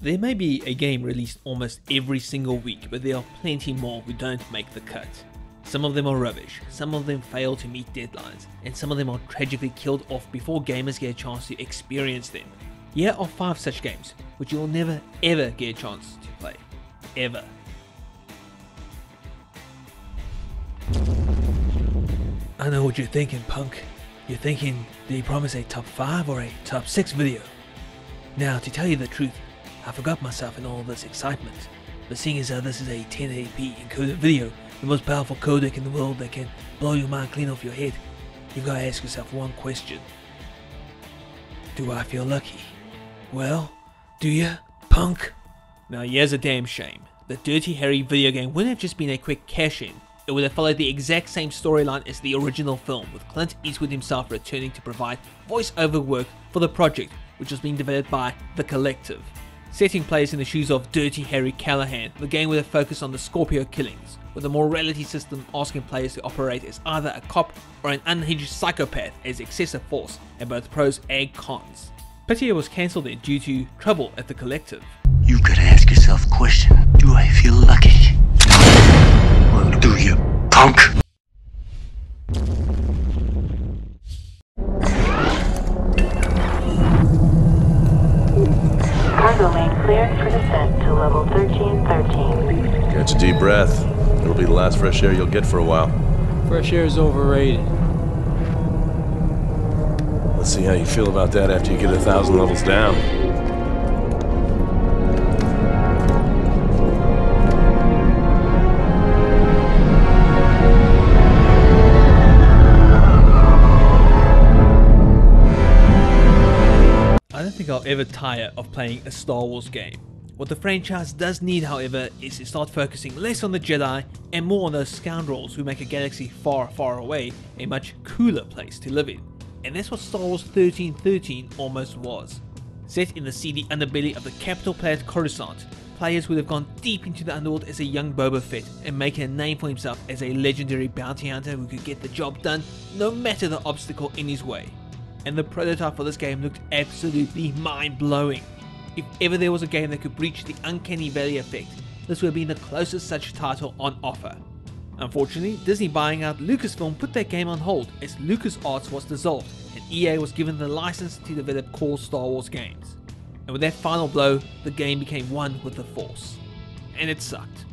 There may be a game released almost every single week, but there are plenty more who don't make the cut. Some of them are rubbish, some of them fail to meet deadlines, and some of them are tragically killed off before gamers get a chance to experience them. Here are 5 such games, which you'll never ever get a chance to play. Ever. I know what you're thinking, punk. You're thinking, did he promise a top 5 or a top 6 video? Now, to tell you the truth, I forgot myself in all this excitement, but seeing as how this is a 1080p encoded video, the most powerful codec in the world that can blow your mind clean off your head, you've got to ask yourself one question. Do I feel lucky? Well, do ya, punk? Now here's a damn shame. The Dirty Harry video game wouldn't have just been a quick cash-in. It would have followed the exact same storyline as the original film, with Clint Eastwood himself returning to provide voice-over work for the project, which was being developed by The Collective. Setting players in the shoes of Dirty Harry Callahan, the game would have focused on the Scorpio killings, with a morality system asking players to operate as either a cop or an unhinged psychopath as excessive force, and both pros and cons. Pity it was cancelled then due to trouble at The Collective. You gotta ask yourself a question. Do I feel lucky? Well, do you, punk? Cargo lane cleared for descent to level 1313. Catch a deep breath. It'll be the last fresh air you'll get for a while. Fresh air is overrated. Let's see how you feel about that after you get 1,000 levels down. I don't think I'll ever tire of playing a Star Wars game. What the franchise does need, however, is to start focusing less on the Jedi and more on those scoundrels who make a galaxy far, far away a much cooler place to live in. And that's what Star Wars 1313 almost was. Set in the seedy underbelly of the capital planet Coruscant, players would have gone deep into the underworld as a young Boba Fett and making a name for himself as a legendary bounty hunter who could get the job done no matter the obstacle in his way. And the prototype for this game looked absolutely mind-blowing. If ever there was a game that could breach the uncanny valley effect, this would have been the closest such title on offer. Unfortunately, Disney buying out Lucasfilm put that game on hold as LucasArts was dissolved and EA was given the license to develop core Star Wars games. And with that final blow, the game became one with the Force. And it sucked.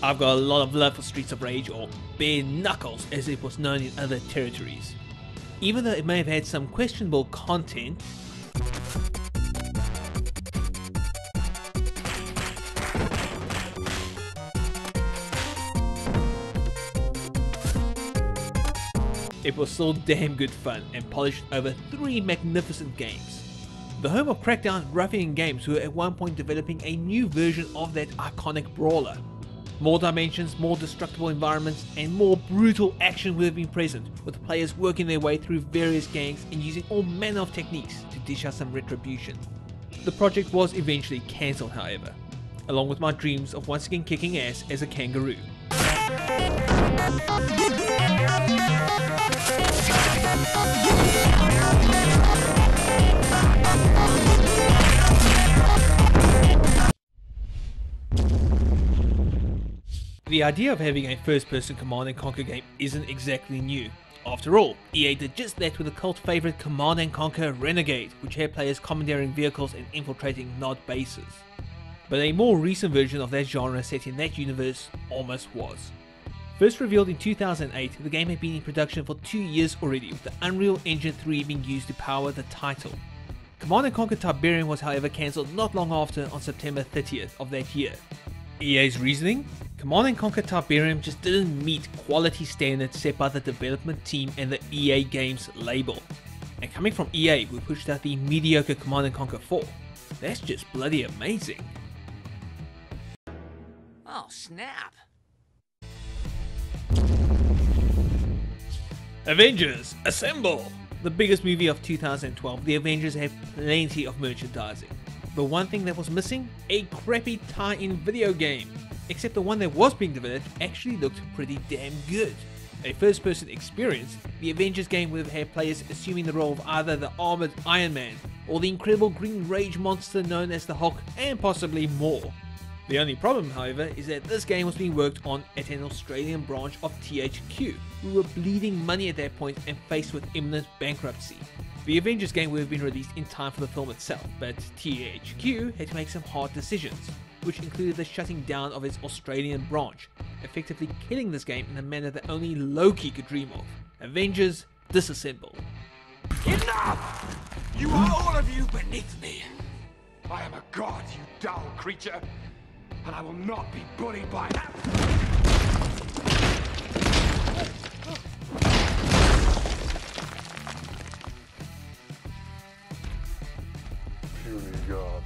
I've got a lot of love for Streets of Rage, or Bare Knuckles as it was known in other territories. Even though it may have had some questionable content, it was still damn good fun and polished over 3 magnificent games. The home of Crackdown Ruffian Games, who were at one point developing a new version of that iconic brawler. More dimensions, more destructible environments, and more brutal action would have been present, with players working their way through various gangs and using all manner of techniques to dish out some retribution. The project was eventually cancelled, however, along with my dreams of once again kicking ass as a kangaroo. The idea of having a first-person Command & Conquer game isn't exactly new. After all, EA did just that with the cult favourite Command & Conquer Renegade, which had players commandeering vehicles and infiltrating Nod bases. But a more recent version of that genre set in that universe almost was. First revealed in 2008, the game had been in production for 2 years already, with the Unreal Engine 3 being used to power the title. Command & Conquer TIBERIUN was however cancelled not long after on September 30th of that year. EA's reasoning? Command & Conquer TIBERIUN just didn't meet quality standards set by the development team and the EA Games label. And coming from EA, who pushed out the mediocre Command & Conquer 4, that's just bloody amazing. Oh, snap. Avengers, assemble! The biggest movie of 2012, the Avengers had plenty of merchandising. The one thing that was missing? A crappy tie-in video game. Except the one that was being developed actually looked pretty damn good. A first-person experience, the Avengers game would have had players assuming the role of either the armored Iron Man or the incredible green rage monster known as the Hulk, and possibly more. The only problem, however, is that this game was being worked on at an Australian branch of THQ, who were bleeding money at that point and faced with imminent bankruptcy. The Avengers game would have been released in time for the film itself, but THQ had to make some hard decisions, which included the shutting down of its Australian branch, effectively killing this game in a manner that only Loki could dream of. Avengers Disassemble. Enough! You are all of you beneath me. I am a god, you dull creature, and I will not be bullied by that. Puny god.